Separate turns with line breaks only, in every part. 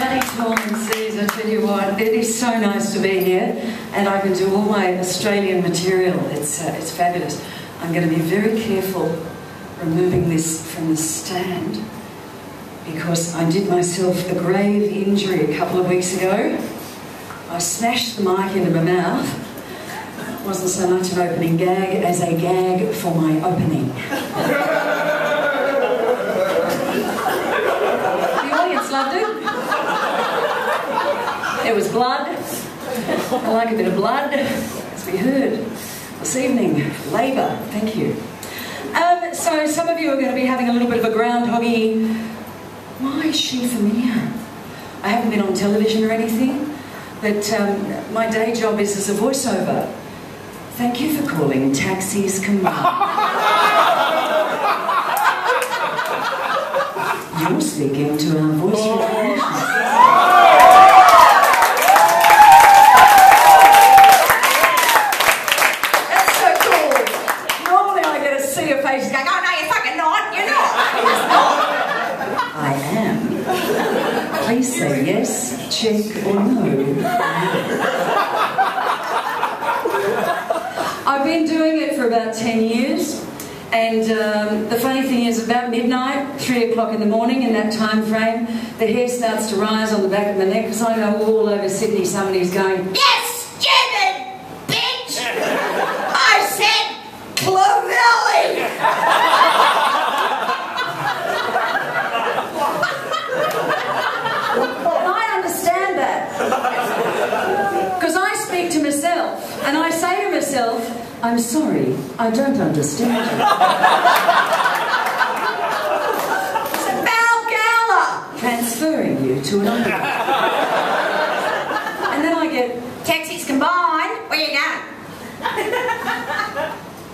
bloody Torn Seas, I tell you what, it is so nice to be here, and I can do all my Australian material. It's fabulous. I'm going to be very careful removing this from the stand because I did myself a grave injury a couple of weeks ago. I smashed the mic into my mouth. It wasn't so much an opening gag as a gag for my opening. Loved it. There was blood. I like a bit of blood, as we heard this evening. Labour, thank you. So some of you are going to be having a little bit of a groundhoggy. Why is she familiar? I haven't been on television or anything, but my day job is as a voiceover. Thank you for calling Taxis Combined. You're speaking to our voice recognition. That's so cool. Normally I get to see your face going, oh no, you're fucking not, you're not. I am. Please say yes, check or no. I've been doing it for about 10 years. And the funny thing is, about midnight, 3 o'clock in the morning, in that time frame, the hair starts to rise on the back of my neck because I know all over Sydney somebody's going, yes, stupid bitch! I said Clavelli! And I understand that. Because I speak to myself, and I say to myself, I'm sorry, I don't understand you. It's a Valgalla! Transferring you to another. And then I get, Taxis Combined, where you going?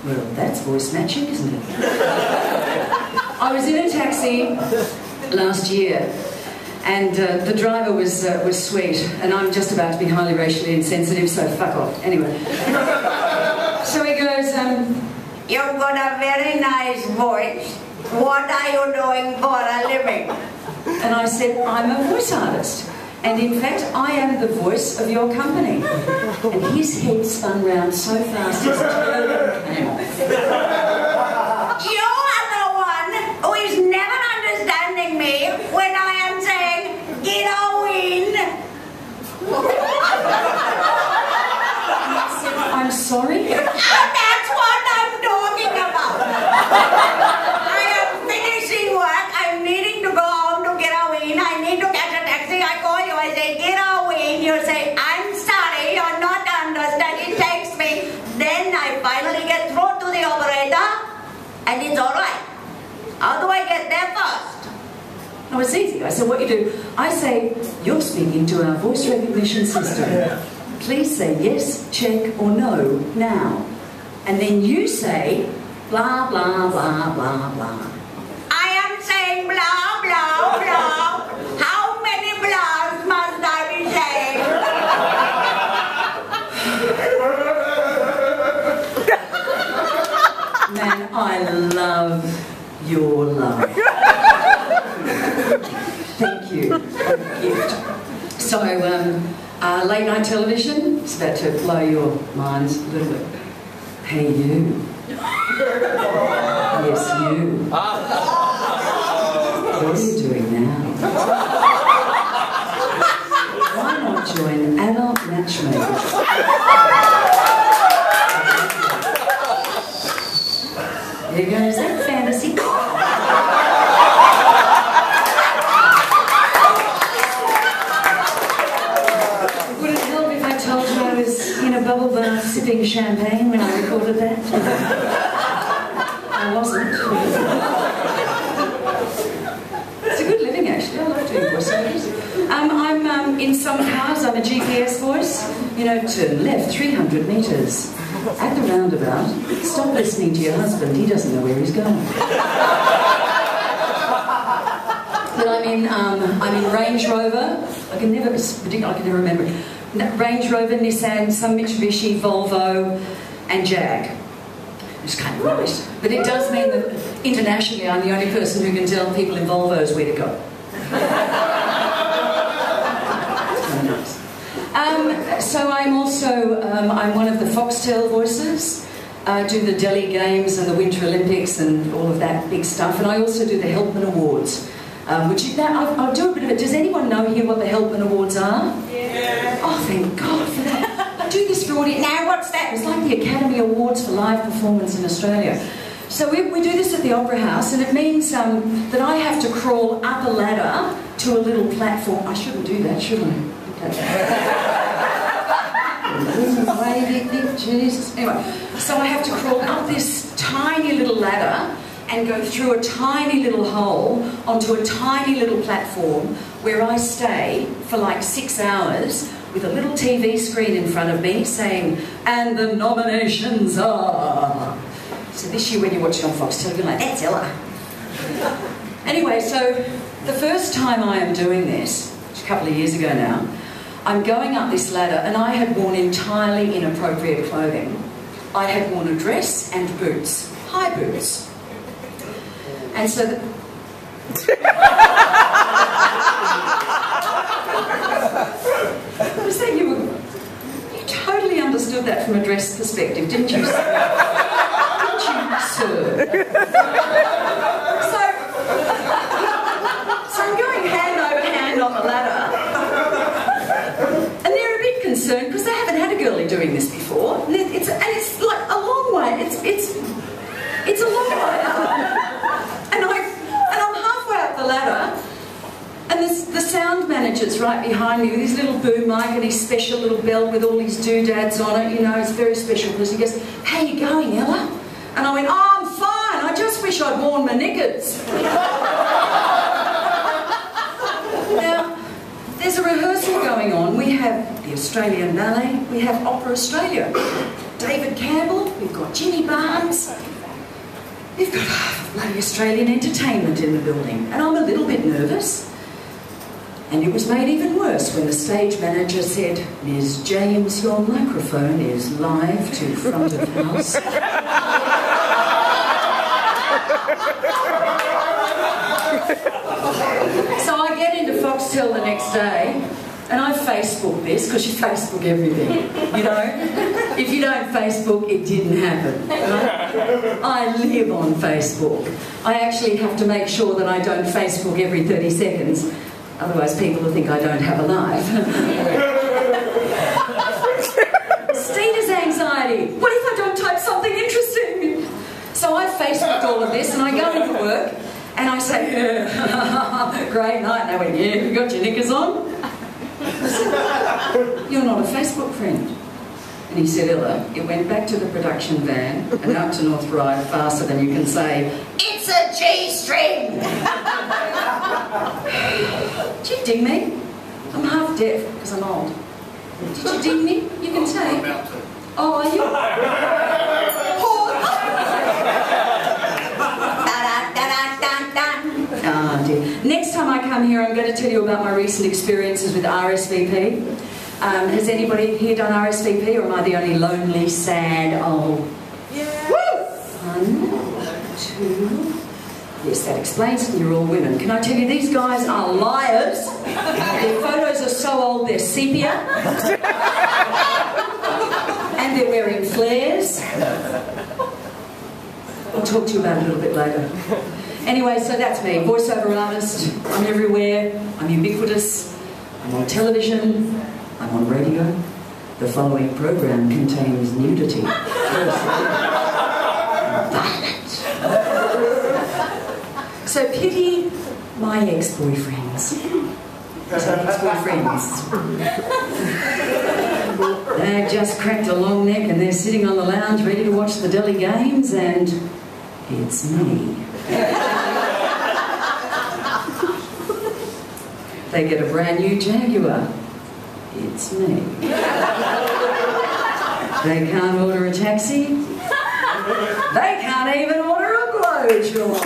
Well, that's voice matching, isn't it? I was in a taxi last year, and the driver was sweet, and I'm just about to be highly racially insensitive, so fuck off. Anyway. So he goes, you've got a very nice voice. What are you doing for a living? And I said, I'm a voice artist. And in fact, I am the voice of your company. And his head spun round so fast his turban came off. You are the one who is never understanding me when I am saying, get a win. I'm sorry? Oh, that's what I'm talking about. I am finishing work. I'm needing to go home to get a win. I need to catch a taxi. I call you. I say, get a win. You say, I'm sorry. You're not understanding. It takes me. Then I finally get through to the operator. And it's all right. How do I get there first? Oh, it's easy. I said, what you do? I say, you're speaking to our voice recognition system. Please say yes, check, or no, now. And then you say, blah, blah, blah, blah, blah. I am saying blah, blah, blah. How many blahs must I be saying? Man, I love your love. Thank you for the gift. So, late night television, it's about to blow your minds a little bit. Hey you. Yes you. What are you doing now? Why not join adult matchmakers? There you go, is that fantasy? Bubble bath sipping champagne when I recorded that. I wasn't. It's a good living actually. I love doing voiceovers. I'm in some cars, I'm a GPS voice. You know, turn left 300 metres. At the roundabout, stop listening to your husband, he doesn't know where he's going. But I'm in Range Rover. I can never remember. Range Rover, Nissan, some Mitsubishi, Volvo, and Jag. It's kind of rubbish. But it does mean that internationally I'm the only person who can tell people in Volvos where to go. So I'm also, I'm one of the Foxtel voices. I do the Delhi Games and the Winter Olympics and all of that big stuff. And I also do the Helpman Awards, which now I'll do a bit of it. Does anyone know here what the Helpman Awards are? Yeah. Oh, thank God for that. I do this for audience. Now, what's that? It's like the Academy Awards for live performance in Australia. So we do this at the Opera House, and it means that I have to crawl up a ladder to a little platform. I shouldn't do that, should I? Okay. Jesus. Anyway, so I have to crawl up this tiny little ladder and go through a tiny little hole onto a tiny little platform where I stay for like 6 hours with a little TV screen in front of me saying, and the nominations are... So this year when you watch it on Foxtel, you're like, that's Ella. Anyway, so the first time I am doing this, which is a couple of years ago now, I'm going up this ladder and I had worn entirely inappropriate clothing. I had worn a dress and boots, high boots. And so I was saying you totally understood that from a dress perspective, didn't you? So I'm going hand over hand on the ladder, and they're a bit concerned because they haven't had a girlie doing this before, and it's like a long way. It's a long way up, and I'm halfway up the ladder, and the sound manager's right behind me with his little boom mic and his special little belt with all his doodads on it. You know, it's very special because he goes, "How you going, Ella?" And I went, "Oh, I'm fine. I just wish I'd worn my knickers." Now, there's a rehearsal going on. We have the Australian Ballet. We have Opera Australia. David Campbell. We've got Jimmy Barnes. We've got bloody Australian entertainment in the building. And I'm a little bit nervous. And it was made even worse when the stage manager said, "Ms. James, your microphone is live to front of house." So I get into Foxtel the next day and I Facebook this, because you Facebook everything, you know. If you don't Facebook, it didn't happen. Right? I live on Facebook. I actually have to make sure that I don't Facebook every 30 seconds, otherwise people will think I don't have a life. Stina's anxiety. What if I don't type something interesting? So I Facebooked all of this and I go into work and I say, "Great night." And they went, "Yeah, you got your knickers on?" I said, "You're not a Facebook friend." And he said, "Ella, it went back to the production van and out to North Ryde faster than you can say, 'It's a G-string.'" Did you ding me? I'm half deaf because I'm old. Did you ding me? You can say. Oh, are you? Oh dear. Next time I come here, I'm going to tell you about my recent experiences with RSVP. Has anybody here done RSVP, or am I the only lonely, sad old? Yeah. Woo! 1, 2. Yes, that explains it. You're all women. Can I tell you, these guys are liars. Their photos are so old, they're sepia. And they're wearing flares. I'll talk to you about it a little bit later. Anyway, so that's me, voiceover artist. I'm everywhere. I'm ubiquitous. I'm on television. I'm on radio. The following program contains nudity, violence. So pity my ex-boyfriends. They've just cracked a long neck and they're sitting on the lounge ready to watch the Delhi Games, and it's me. They get a brand new Jaguar. It's me. They can't order a taxi. They can't even order a blowjob.